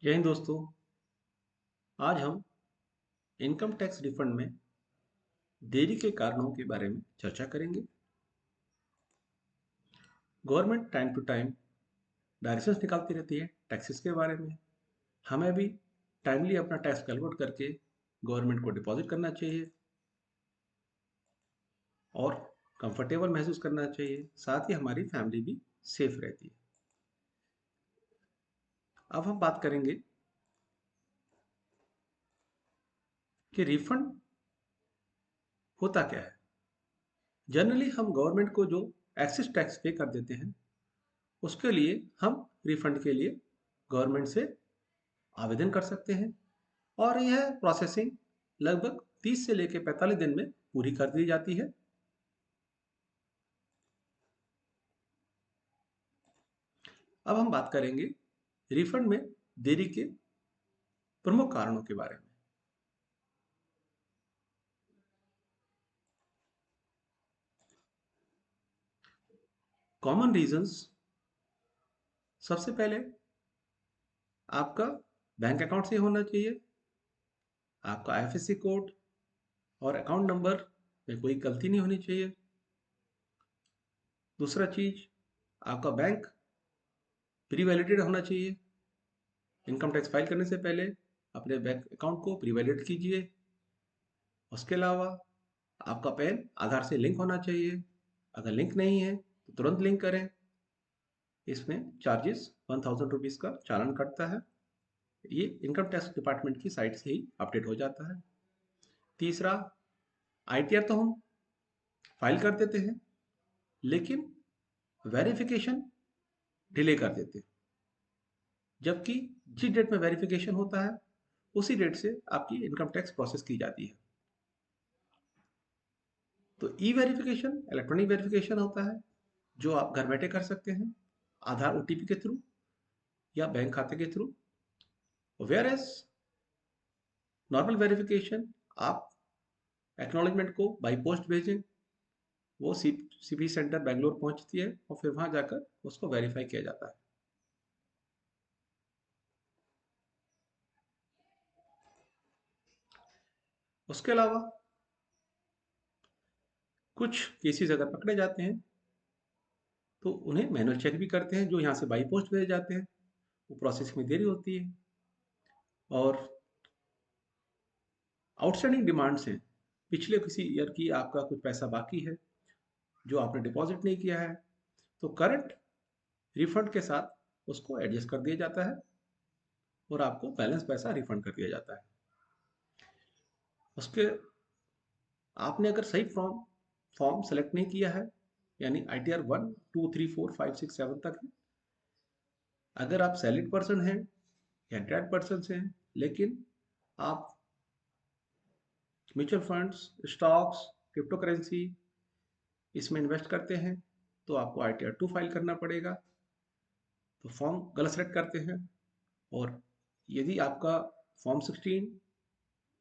जय हिंद दोस्तों। आज हम इनकम टैक्स रिफंड में देरी के कारणों के बारे में चर्चा करेंगे। Government time to time directions निकालती रहती है टैक्सेस के बारे में। हमें भी टाइमली अपना टैक्स कैलकुलेट करके गवर्नमेंट को डिपॉजिट करना चाहिए और कंफर्टेबल महसूस करना चाहिए। साथ ही हमारी फैमिली भी सेफ रहती है। अब हम बात करेंगे कि रिफंड होता क्या है। जनरली हम गवर्नमेंट को जो एक्सेस टैक्स पे कर देते हैं उसके लिए हम रिफंड के लिए गवर्नमेंट से आवेदन कर सकते हैं और यह प्रोसेसिंग लगभग 30 से लेकर 45 दिन में पूरी कर दी जाती है। अब हम बात करेंगे रिफंड में देरी के प्रमुख कारणों के बारे में। कॉमन रीजंस, सबसे पहले आपका बैंक अकाउंट से होना चाहिए, आपका आईएफएससी कोड और अकाउंट नंबर में कोई गलती नहीं होनी चाहिए। दूसरा चीज, आपका बैंक प्री वैलिडेटेड होना चाहिए। इनकम टैक्स फाइल करने से पहले अपने बैंक अकाउंट को प्री वैलिडेट कीजिए। उसके अलावा आपका पैन आधार से लिंक होना चाहिए। अगर लिंक नहीं है तो तुरंत लिंक करें। इसमें चार्जेस 1000 रुपीज़ का चालान कटता है। ये इनकम टैक्स डिपार्टमेंट की साइट से ही अपडेट हो जाता है। तीसरा, आईटीआर तो हम फाइल कर देते हैं लेकिन वेरिफिकेशन डिले कर देते हैं। जबकि जिस डेट में वेरिफिकेशन होता है उसी डेट से आपकी इनकम टैक्स प्रोसेस की जाती है। तो ई वेरिफिकेशन इलेक्ट्रॉनिक वेरिफिकेशन होता है जो आप घर बैठे कर सकते हैं आधार ओटीपी के थ्रू या बैंक खाते के थ्रू। वेयर एज नॉर्मल वेरिफिकेशन आप एक्नॉलेजमेंट को बाई पोस्ट भेजें, वो सीपी सेंटर बेंगलोर पहुंचती है और फिर वहां जाकर उसको वेरीफाई किया जाता है। उसके अलावा कुछ केसेस अगर पकड़े जाते हैं तो उन्हें मैनुअल चेक भी करते हैं जो यहाँ से बाई पोस्ट भेजे जाते हैं। वो प्रोसेस में देरी होती है। और आउटस्टैंडिंग डिमांड्स हैं, पिछले किसी ईयर की आपका कुछ पैसा बाकी है जो आपने डिपॉजिट नहीं किया है, तो करंट रिफंड के साथ उसको एडजस्ट कर दिया जाता है और आपको बैलेंस पैसा रिफंड कर दिया जाता है। उसके आपने अगर सही फॉर्म सेलेक्ट नहीं किया है, यानी ITR 1 2 3 4 5 6 7 तक है, अगर आप सैलरीड पर्सन हैं या रिटायर्ड पर्सन हैं लेकिन आप mutual funds, stocks, crypto currency इसमें इन्वेस्ट करते हैं तो आपको ITR 2 फाइल करना पड़ेगा। तो फॉर्म गलत सेलेक्ट करते हैं और यदि आपका फॉर्म 16,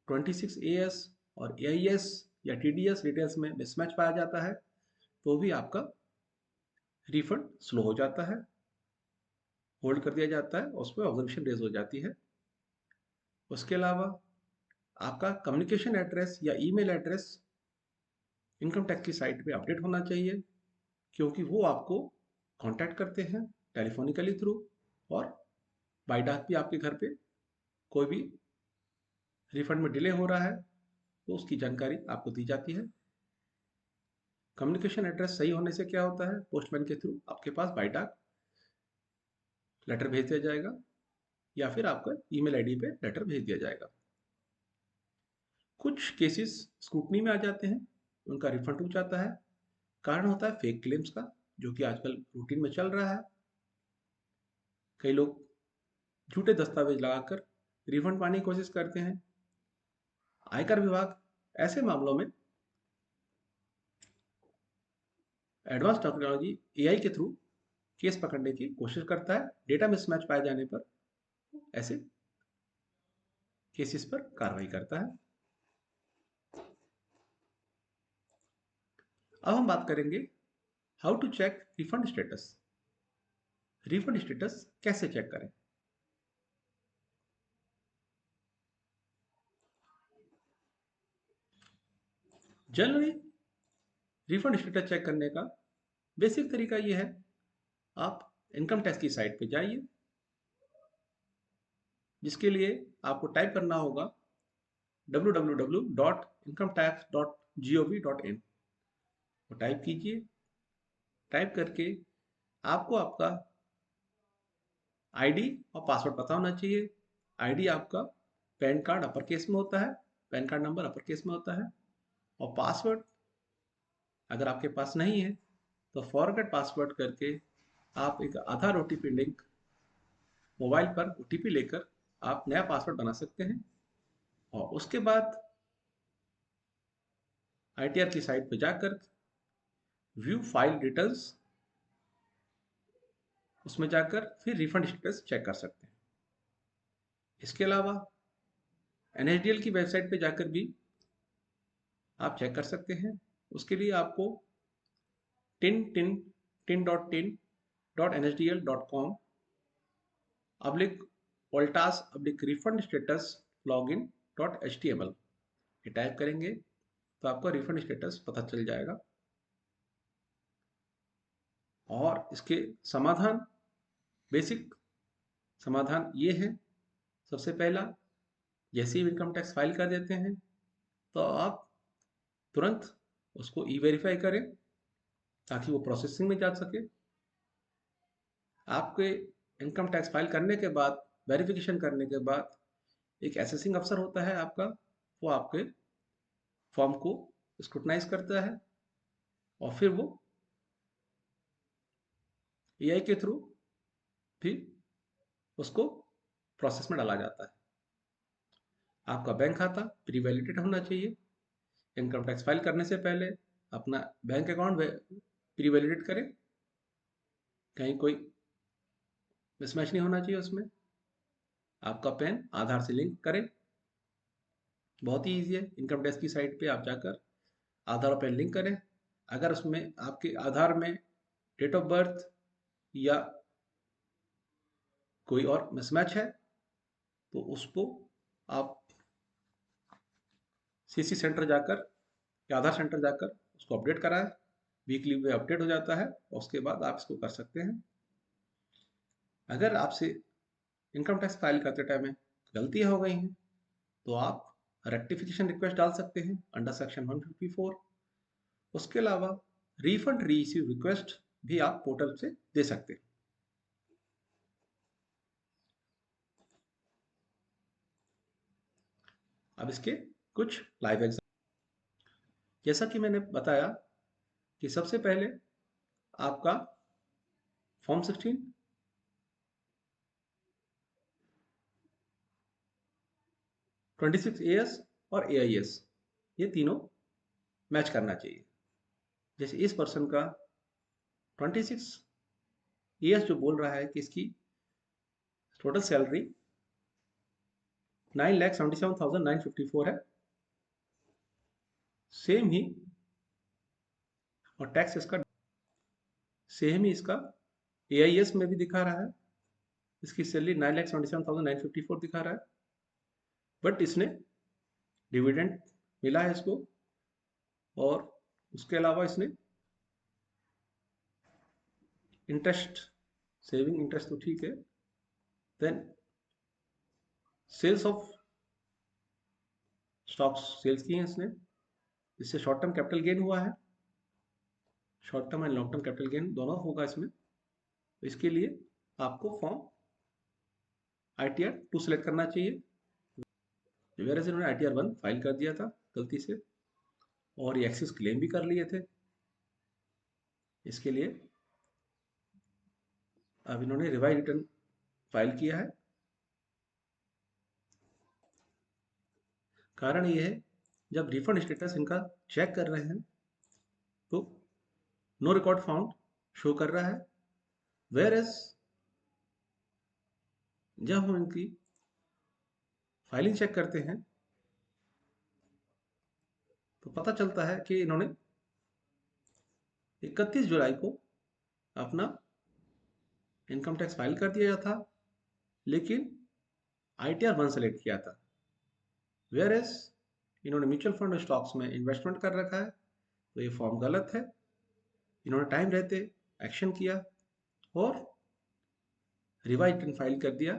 26AS और AIS या TDS डिटेल्स में मिसमैच पाया जाता है तो भी आपका रिफंड स्लो हो जाता है, होल्ड कर दिया जाता है, उस पर ऑब्जर्वेशन रेज हो जाती है। उसके अलावा आपका कम्युनिकेशन एड्रेस या ईमेल एड्रेस इनकम टैक्स की साइट पे अपडेट होना चाहिए क्योंकि वो आपको कांटेक्ट करते हैं टेलीफोनिकली थ्रू और बाई डाक भी आपके घर पे कोई भी रिफंड में डिले हो रहा है तो उसकी जानकारी आपको दी जाती है। कम्युनिकेशन एड्रेस सही होने से क्या होता है, पोस्टमैन के थ्रू आपके पास बाई डाक लेटर भेज दिया जाएगा या फिर आपका ईमेल आईडी पे लेटर भेज दिया जाएगा। कुछ केसेस स्क्रूटनी में आ जाते हैं, उनका रिफंड रुक जाता है। कारण होता है फेक क्लेम्स का, जो कि आजकल रूटीन में चल रहा है। कई लोग झूठे दस्तावेज लगाकर रिफंड पाने की कोशिश करते हैं। आयकर विभाग ऐसे मामलों में एडवांस टेक्नोलॉजी AI के थ्रू केस पकड़ने की कोशिश करता है। डेटा मिसमैच पाए जाने पर ऐसे केसेस पर कार्रवाई करता है। अब हम बात करेंगे how to check refund status. Refund status कैसे चेक करें। जनरली रिफंड स्टेटस चेक करने का बेसिक तरीका ये है, आप इनकम टैक्स की साइट पे जाइए, जिसके लिए आपको टाइप करना होगा www.incometax.gov.in। वो टाइप कीजिए। टाइप करके आपको आपका आईडी और पासवर्ड पता होना चाहिए। आईडी आपका पैन कार्ड अपर केस में होता है, pan card number upper case में होता है, और पासवर्ड अगर आपके पास नहीं है तो फॉरगेट पासवर्ड करके आप एक आधार ओटीपी लिंक मोबाइल पर ओटीपी लेकर आप नया पासवर्ड बना सकते हैं। और उसके बाद आईटीआर की साइट पर जाकर व्यू फाइल डिटेल्स, उसमें जाकर फिर रिफंड स्टेटस चेक कर सकते हैं। इसके अलावा एनएसडीएल की वेबसाइट पे जाकर भी आप चेक कर सकते हैं। उसके लिए आपको tin.tin.nsdl.com /voltas/refund status login.html ये टाइप करेंगे तो आपका रिफंड स्टेटस पता चल जाएगा। और इसके समाधान, बेसिक समाधान ये है। सबसे पहला, जैसे ही इनकम टैक्स फाइल कर देते हैं तो आप तुरंत उसको ई वेरीफाई करें ताकि वो प्रोसेसिंग में जा सके। आपके इनकम टैक्स फाइल करने के बाद, वेरिफिकेशन करने के बाद, एक असेसिंग अफसर होता है आपका, वो आपके फॉर्म को स्क्रूटनाइज करता है और फिर वो एआई के थ्रू फिर उसको प्रोसेस में डाला जाता है। आपका बैंक खाता प्री वैलिडेटेड होना चाहिए। इनकम टैक्स फाइल करने से पहले अपना बैंक अकाउंट प्री वैलिडेट करें, कहीं कोई मिसमैच नहीं होना चाहिए उसमें। आपका पैन आधार से लिंक करें, बहुत ही ईजी है। इनकम टैक्स की साइट पे आप जाकर आधार और पैन लिंक करें। अगर उसमें आपके आधार में डेट ऑफ बर्थ या कोई और मिसमैच है तो उसको आप सीसी सेंटर जाकर या आधार सेंटर जाकर उसको अपडेट कराएं। वीकली में अपडेट हो जाता है और उसके बाद आप इसको कर सकते हैं। अगर आपसे इनकम टैक्स फाइल करते टाइम में गलतियां हो गई हैं तो आप रेक्टिफिकेशन रिक्वेस्ट डाल सकते हैं अंडर सेक्शन 154। उसके अलावा रिफंड रीइश्यू रिक्वेस्ट भी आप पोर्टल से दे सकते हैं। अब इसके कुछ लाइव एग्जाम्पल, जैसा कि मैंने बताया कि सबसे पहले आपका फॉर्म 16 26 एएस और एआईएस ये तीनों मैच करना चाहिए। जैसे इस पर्सन का 26 एएस जो बोल रहा है कि इसकी टोटल सैलरी 9,77,954 है, सेम ही, और टैक्स इसका सेम ही इसका एआईएस में भी दिखा रहा है। इसकी सैलरी 9,77,954 दिखा रहा है, बट इसने डिविडेंड मिला है इसको, और उसके अलावा इसने इंटरेस्ट, सेविंग इंटरेस्ट तो ठीक है, then sales of stocks sales की है इसने, इससे शॉर्ट टर्म कैपिटल गेन हुआ है। Short term and long term capital gain दोनों होगा इसमें। तो इसके लिए आपको फॉर्म आईटीआर 2 सेलेक्ट करना चाहिए। वेयर इन्होंने आईटीआर 1 फाइल कर दिया था गलती से, और ये एक्सेस क्लेम भी कर लिए थे। इसके लिए अब इन्होंने रिवाइज रिटर्न फाइल किया है। कारण ये है, जब रिफंड स्टेटस इनका चेक कर रहे हैं तो नो रिकॉर्ड फाउंड शो कर रहा है, वेयर एज जब हम इनकी फाइलिंग चेक करते हैं तो पता चलता है कि इन्होंने 31 जुलाई को अपना इनकम टैक्स फाइल कर दिया था, लेकिन आईटीआर 1 सेलेक्ट किया था, वेयर एज इन्होंने म्यूचुअल फंड स्टॉक्स में इन्वेस्टमेंट कर रखा है, तो ये फॉर्म गलत है। इन्होंने टाइम रहते एक्शन किया और रिवाइज रिटर्न फाइल कर दिया,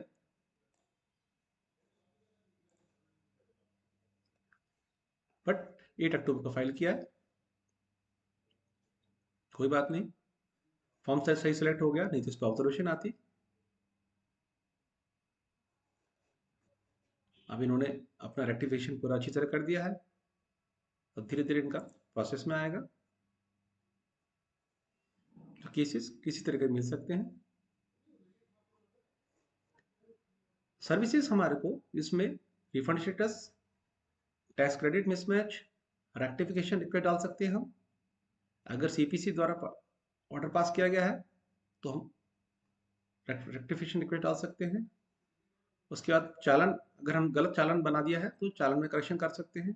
बट 8 अक्टूबर को फाइल किया है। कोई बात नहीं, फॉर्म साइज सही सेलेक्ट हो गया, नहीं तो इस पर ऑब्जर्वेशन आती। अब इन्होंने अपना रेक्टिफिकेशन पूरा अच्छी तरह कर दिया है, अब धीरे धीरे इनका प्रोसेस में आएगा, तो केसेस किसी तरह के मिल सकते हैं। सर्विसेज हमारे को इसमें refund status, tax credit mismatch, rectification request डाल सकते हैं हम। अगर सीपीसी द्वारा ऑर्डर पास किया गया है तो हम रेक्टिफिकेशन रिक्वेस्ट डाल सकते हैं। उसके बाद चालान, अगर हम गलत चालान बना दिया है तो चालान में करेक्शन कर सकते हैं।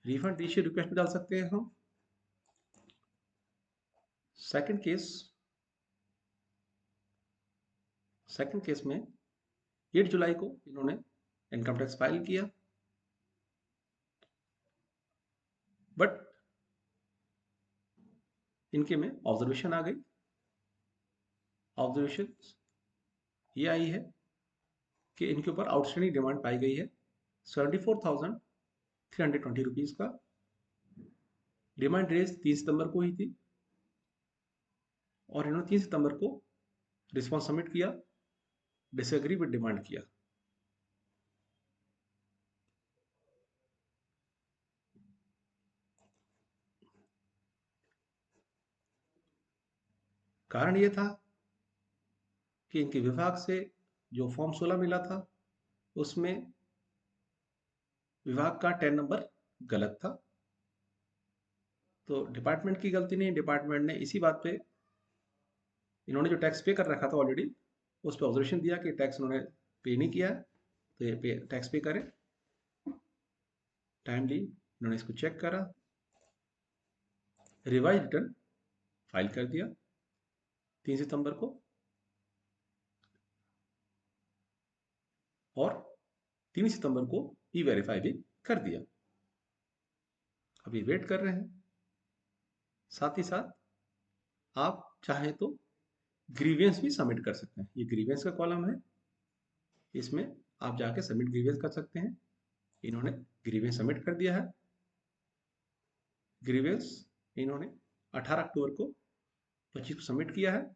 रिफंड इश्यू रिक्वेस्ट भी डाल सकते हैं हम। सेकंड केस में 8 जुलाई को इन्होंने इनकम टैक्स फाइल किया, बट इनके में ऑब्जर्वेशन आ गई। ऑब्जर्वेशन ये आई है कि इनके ऊपर आउटस्टैंडिंग डिमांड पाई गई है 74,320 रुपीज़ का। डिमांड रेज 3 सितंबर को ही थी और इन्होंने 3 सितंबर को रिस्पॉन्स सबमिट किया, डिसएग्री विद डिमांड किया। कारण ये था कि इनके विभाग से जो फॉर्म 16 मिला था उसमें विभाग का 10 नंबर गलत था। तो डिपार्टमेंट की गलती नहीं, डिपार्टमेंट ने इसी बात पे, इन्होंने जो टैक्स पे कर रखा था ऑलरेडी, उस पर ऑब्जर्वेशन दिया कि टैक्स उन्होंने पे नहीं किया है, तो ये टैक्स पे करें। टाइमली इन्होंने इसको चेक करा, रिवाइज रिटर्न फाइल कर दिया 3 सितंबर को, और 3 सितंबर को ई वेरीफाई भी कर दिया। अभी वेट कर रहे हैं। साथ ही साथ आप चाहे तो ग्रीवियंस भी सबमिट कर सकते हैं। ये ग्रीवियंस का कॉलम है, इसमें आप जाके सबमिट ग्रीवियंस कर सकते हैं। इन्होंने ग्रीवियंस सबमिट कर दिया है। ग्रीवियंस इन्होंने 18 अक्टूबर को 25 को सबमिट किया है,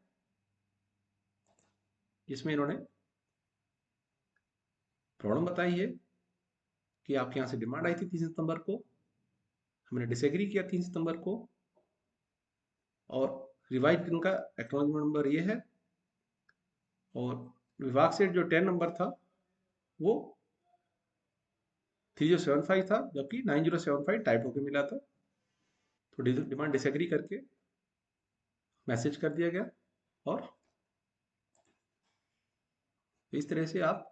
जिसमें इन्होंने प्रॉब्लम बताई है कि आपके यहाँ से डिमांड आई थी 3 सितंबर को, हमने डिसएग्री किया 3 सितंबर को, और रिवाइज इनका एक्नॉलेजमेंट नंबर ये है, और विभाग से जो 10 नंबर था वो 3075 था, जबकि 9075 टाइप होकर मिला था। तो डिमांड डिसएग्री करके मैसेज कर दिया गया, और इस तरह से आप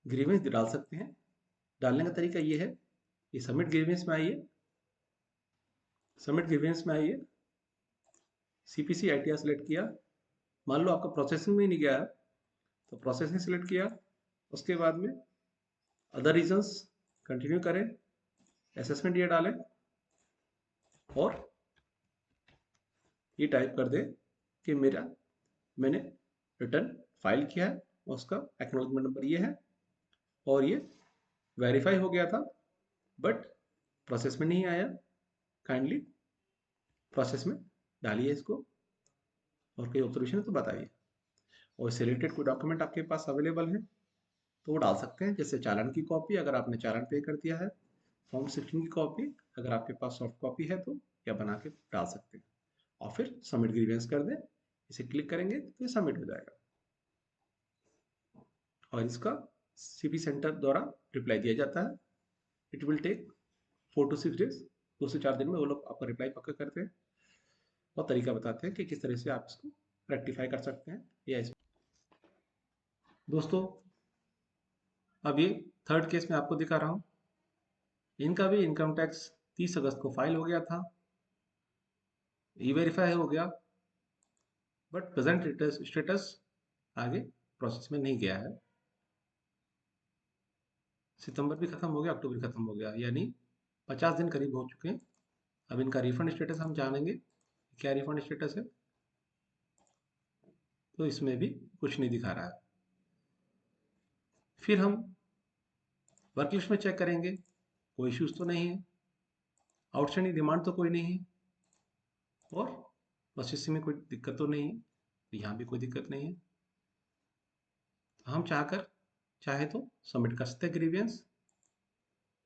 ग्रीवेंस डाल सकते हैं। डालने का तरीका ये है, ये सबमिट ग्रीवेंस में आइए, सबमिट ग्रीवेंस में आइए, सीपीसी आईटीआर सेलेक्ट किया। मान लो आपका प्रोसेसिंग में ही नहीं गया है, तो प्रोसेसिंग सेलेक्ट किया, उसके बाद में अदर रीजंस कंटिन्यू करें, असेसमेंट ये डालें, और ये टाइप कर दें कि मैंने रिटर्न फाइल किया है, उसका एक्नॉलेजमेंट नंबर ये है, और ये वेरीफाई हो गया था बट प्रोसेस में नहीं आया, काइंडली प्रोसेस में डालिए इसको, और कोई ऑब्जर्वेशन है तो बताइए। और इससे रिलेटेड कोई डॉक्यूमेंट आपके पास अवेलेबल है तो वो डाल सकते हैं, जैसे चालान की कॉपी अगर आपने चालान पे कर दिया है, फॉर्म 16 की कॉपी अगर आपके पास सॉफ्ट कॉपी है तो, या बना के डाल सकते हैं, और फिर सबमिट ग्रीवेंस कर दें। इसे क्लिक करेंगे तो ये सबमिट हो जाएगा, और इसका सीपी सेंटर द्वारा रिप्लाई दिया जाता है। It will take 4 to 6 days, 2 से 4 दिन में वो लोग आपका रिप्लाई पक्का करते हैं और तरीका बताते हैं कि किस तरह से आप इसको रेक्टिफाई कर सकते हैं। या इस दोस्तों, अब ये थर्ड केस में आपको दिखा रहा हूँ। इनका भी इनकम टैक्स 30 अगस्त को फाइल हो गया था, ई वेरीफाई हो गया, बट प्रेजेंट स्टेटस आगे प्रोसेस में नहीं गया है। सितंबर भी खत्म हो गया, अक्टूबर भी खत्म हो गया, यानी 50 दिन करीब हो चुके हैं। अब इनका रिफंड स्टेटस हम जानेंगे, क्या रिफंड स्टेटस है। तो इसमें भी कुछ नहीं दिखा रहा है। फिर हम वर्क लिस्ट में चेक करेंगे, कोई इश्यूज तो नहीं है, आउटस्टैंडिंग डिमांड तो कोई नहीं है, और प्रोसेसिंग में कोई दिक्कत तो नहीं है, तो यहाँ भी कोई दिक्कत नहीं है। हम चाहे तो सबमिट कर सकते हैं ग्रीवियंस,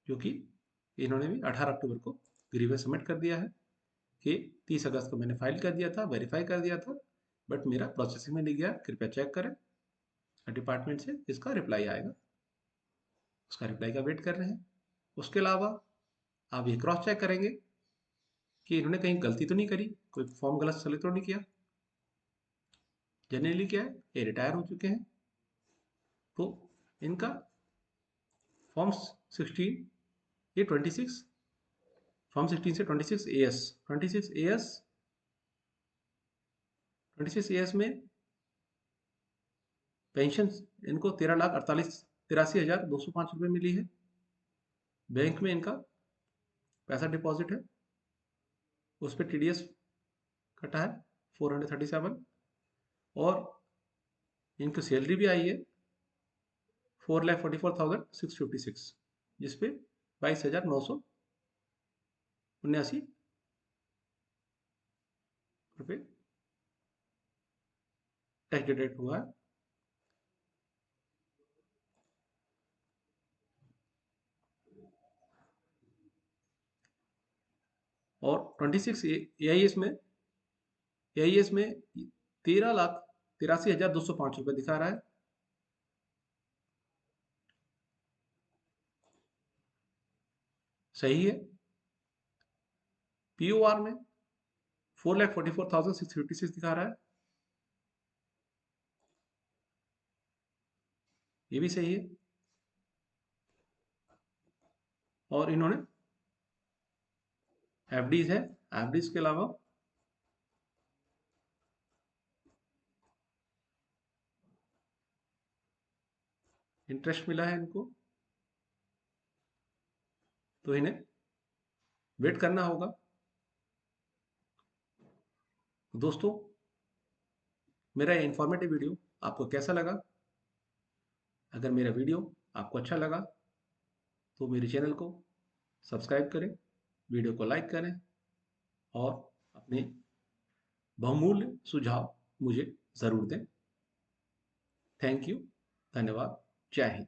जो कि इन्होंने भी 18 अक्टूबर को ग्रीवियंस सबमिट कर दिया है कि 30 अगस्त को मैंने फाइल कर दिया था, वेरीफाई कर दिया था, बट मेरा प्रोसेसिंग में नहीं गया, कृपया चेक करें। डिपार्टमेंट से इसका रिप्लाई आएगा, उसका रिप्लाई का वेट कर रहे हैं। उसके अलावा आप ये क्रॉस चेक करेंगे कि इन्होंने कहीं गलती तो नहीं करी, कोई फॉर्म गलत सेलेक्ट तो नहीं किया। जनरली क्या है, ये रिटायर हो चुके हैं, तो इनका फॉर्म 16, ये 26, फॉर्म 16 से 26 एएस, 26 एएस, 26 एएस में पेंशन इनको 13,48,83,205 रुपये मिली है। बैंक में इनका पैसा डिपॉजिट है, उस पर टीडीएस कटा है 437, और इनकी सैलरी भी आई है 4,44,656, जिसपे 22,979 रुपये टैक्स डिडक्ट हुआ है। और 26 एआईएस में 13,83,205 रुपये दिखा रहा है। सही है। पीओआर में 4,44,656 दिखा रहा है, ये भी सही है। और इन्होंने एफडीज है, एफडीज के अलावा इंटरेस्ट मिला है इनको, तो इन्हें वेट करना होगा। दोस्तों, मेरा ये इन्फॉर्मेटिव वीडियो आपको कैसा लगा? अगर मेरा वीडियो आपको अच्छा लगा तो मेरे चैनल को सब्सक्राइब करें, वीडियो को लाइक करें, और अपने बहुमूल्य सुझाव मुझे ज़रूर दें। थैंक यू, धन्यवाद, जय हिंद।